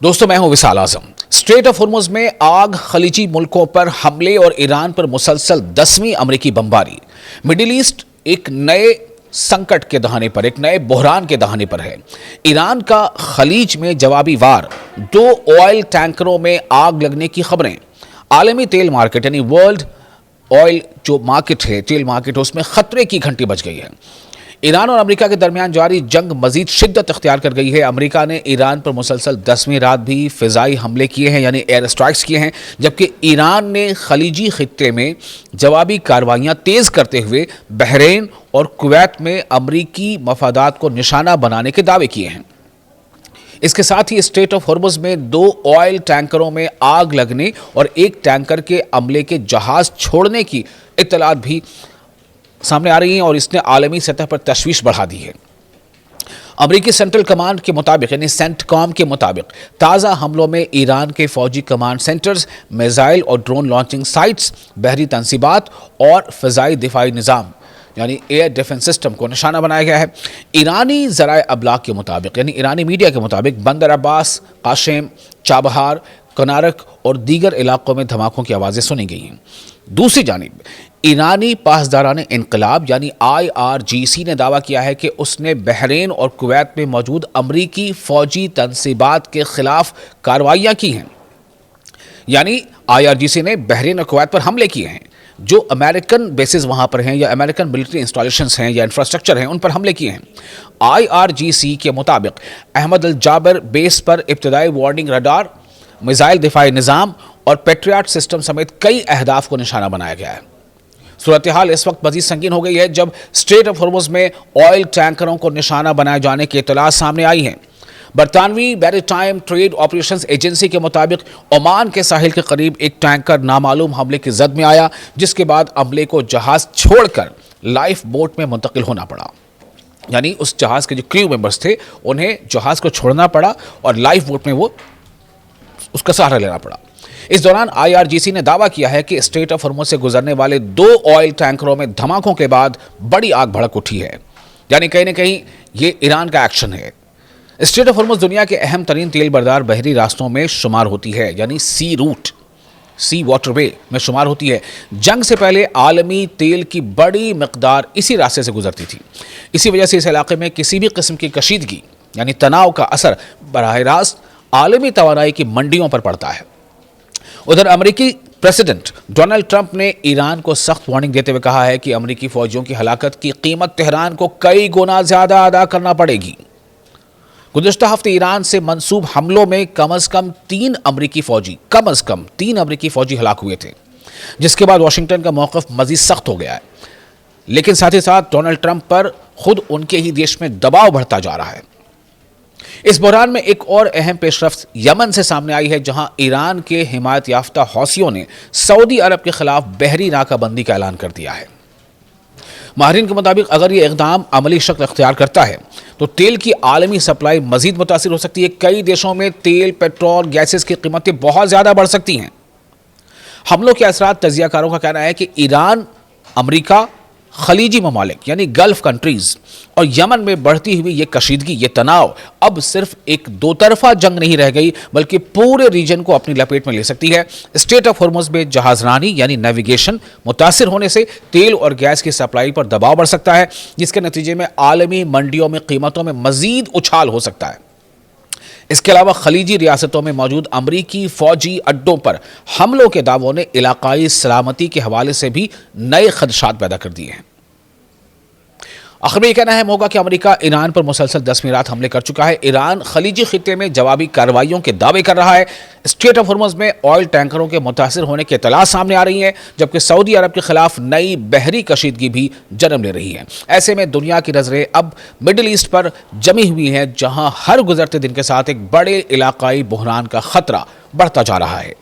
دوستو میں ہوں وصال اعظم۔ اسٹریٹ آف ہرمز میں آگ، خلیجی ملکوں پر حملے اور ایران پر مسلسل 10ویں امریکی بمباری۔ مڈل ایسٹ ایک نئے سنکٹ کے دہانے پر، ایک نئے بحران کے دہانے پر ہے۔ ایران کا خلیج میں جوابی وار، 2 آئل ٹینکروں میں آگ لگنے کی خبریں۔ عالمی تیل مارکیٹ یعنی ورلڈ آئل جو مارکیٹ ہے، تیل مارکیٹ، اس میں خطرے کی گھنٹی بج گئی ہے۔ ایران اور امریکہ کے درمیان جاری جنگ مزید شدت اختیار کر گئی ہے۔ امریکہ نے ایران پر مسلسل 10ویں رات بھی فضائی حملے کیے ہیں، یعنی ایئر اسٹرائکس کیے ہیں، جبکہ ایران نے خلیجی خطے میں جوابی کارروائیاں تیز کرتے ہوئے بحرین اور کویت میں امریکی مفادات کو نشانہ بنانے کے دعوے کیے ہیں۔ اس کے ساتھ ہی اسٹریٹ آف ہرمز میں 2 آئل ٹینکروں میں آگ لگنے اور ایک ٹینکر کے عملے کے جہاز چھوڑنے کی اطلاعات بھی سامنے آ رہی ہیں، اور اس نے عالمی سطح پر تشویش بڑھا دی ہے۔ امریکی سینٹرل کمانڈ کے مطابق یعنی سینٹ کام کے مطابق تازہ حملوں میں ایران کے فوجی کمانڈ سینٹرز، میزائل اور ڈرون لانچنگ سائٹس، بحری تنصیبات اور فضائی دفاعی نظام یعنی ایئر ڈیفنس سسٹم کو نشانہ بنایا گیا ہے۔ ایرانی ذرائع ابلاغ کے مطابق یعنی ایرانی میڈیا کے مطابق بندر عباس، قاشم، چابہار، کنارک اور دیگر علاقوں میں دھماکوں کی آوازیں سنی گئی ہیں۔ دوسری جانب ایرانی پاسداران انقلاب یعنی IRGC نے دعویٰ کیا ہے کہ اس نے بحرین اور کویت میں موجود امریکی فوجی تنصیبات کے خلاف کارروائیاں کی ہیں۔ یعنی IRGC نے بحرین اور کویت پر حملے کیے ہیں، جو امریکن بیسز وہاں پر ہیں یا امریکن ملٹری انسٹالیشنز ہیں یا انفراسٹرکچر ہیں، ان پر حملے کیے ہیں۔ IRGC کے مطابق احمد الجابر بیس پر ابتدائی وارننگ ریڈار، میزائل دفاعی نظام اور پیٹریاٹ سسٹم سمیت کئی اہداف کو نشانہ بنایا گیا ہے۔ صورتحال اس وقت مزید سنگین ہو گئی ہے جب اسٹریٹ آف ہرمز میں آئل ٹینکروں کو نشانہ بنائے جانے کی اطلاعات سامنے آئی ہیں۔ برطانوی میری ٹائم ٹریڈ آپریشنز ایجنسی کے مطابق عمان کے ساحل کے قریب ایک ٹینکر نامعلوم حملے کی زد میں آیا، جس کے بعد عملے کو جہاز چھوڑ کر لائف بوٹ میں منتقل ہونا پڑا۔ یعنی اس جہاز کے جو کریو ممبرز تھے انہیں جہاز کو چھوڑنا پڑا اور لائف بوٹ میں وہ اس کا سہارا لینا پڑا۔ اس دوران IRGC نے دعویٰ کیا ہے کہ اسٹریٹ آف ہرمز سے گزرنے والے 2 آئل ٹینکروں میں دھماکوں کے بعد بڑی آگ بھڑک اٹھی ہے، یعنی کہیں نہ کہیں یہ ایران کا ایکشن ہے۔ اسٹریٹ آف ہرمز دنیا کے اہم ترین تیل بردار بحری راستوں میں شمار ہوتی ہے، یعنی سی واٹر وے میں شمار ہوتی ہے۔ جنگ سے پہلے عالمی تیل کی بڑی مقدار اسی راستے سے گزرتی تھی۔ اسی وجہ سے اس علاقے میں کسی بھی قسم کی کشیدگی یعنی تناؤ کا اثر براہ راست عالمی توانائی کی منڈیوں پر پڑتا ہے۔ ادھر امریکی پریزیڈنٹ ڈونلڈ ٹرمپ نے ایران کو سخت وارننگ دیتے ہوئے کہا ہے کہ امریکی فوجیوں کی ہلاکت کی قیمت تہران کو کئی گنا زیادہ ادا کرنا پڑے گی۔ گزشتہ ہفتے ایران سے منسوب حملوں میں کم از کم 3 امریکی فوجی ہلاک ہوئے تھے، جس کے بعد واشنگٹن کا موقف مزید سخت ہو گیا ہے۔ لیکن ساتھ ہی ساتھ ڈونلڈ ٹرمپ پر خود ان کے ہی دیش میں دباؤ بڑھتا جا رہا ہے۔ اس بحران میں ایک اور اہم پیش رفت یمن سے سامنے آئی ہے، جہاں ایران کے حمایت یافتہ حوثیوں نے سعودی عرب کے خلاف بحری ناکہ بندی کا اعلان کر دیا ہے۔ ماہرین کے مطابق اگر یہ اقدام عملی شکل اختیار کرتا ہے تو تیل کی عالمی سپلائی مزید متاثر ہو سکتی ہے۔ کئی دیشوں میں تیل، پیٹرول، گیسز کی قیمتیں بہت زیادہ بڑھ سکتی ہیں۔ حملوں کے اثرات، تجزیہ کاروں کا کہنا ہے کہ ایران، امریکہ، خلیجی ممالک یعنی گلف کنٹریز اور یمن میں بڑھتی ہوئی یہ کشیدگی، یہ تناؤ اب صرف ایک 2 طرفہ جنگ نہیں رہ گئی، بلکہ پورے ریجن کو اپنی لپیٹ میں لے سکتی ہے۔ اسٹریٹ آف ہرمز میں جہاز رانی یعنی نیویگیشن متاثر ہونے سے تیل اور گیس کی سپلائی پر دباؤ بڑھ سکتا ہے، جس کے نتیجے میں عالمی منڈیوں میں قیمتوں میں مزید اچھال ہو سکتا ہے۔ اس کے علاوہ خلیجی ریاستوں میں موجود امریکی فوجی اڈوں پر حملوں کے دعووں نے علاقائی سلامتی کے حوالے سے بھی نئے خدشات پیدا کر دیے ہیں۔ آخر میں یہ کہنا اہم ہوگا کہ امریکہ ایران پر مسلسل 10ویں رات حملے کر چکا ہے۔ ایران خلیجی خطے میں جوابی کارروائیوں کے دعوے کر رہا ہے۔ اسٹریٹ آف ہرمز میں آئل ٹینکروں کے متاثر ہونے کی اطلاعات سامنے آ رہی ہیں، جبکہ سعودی عرب کے خلاف نئی بحری کشیدگی بھی جنم لے رہی ہے۔ ایسے میں دنیا کی نظریں اب مڈل ایسٹ پر جمی ہوئی ہیں، جہاں ہر گزرتے دن کے ساتھ ایک بڑے علاقائی بحران کا خطرہ بڑھتا جا رہا ہے۔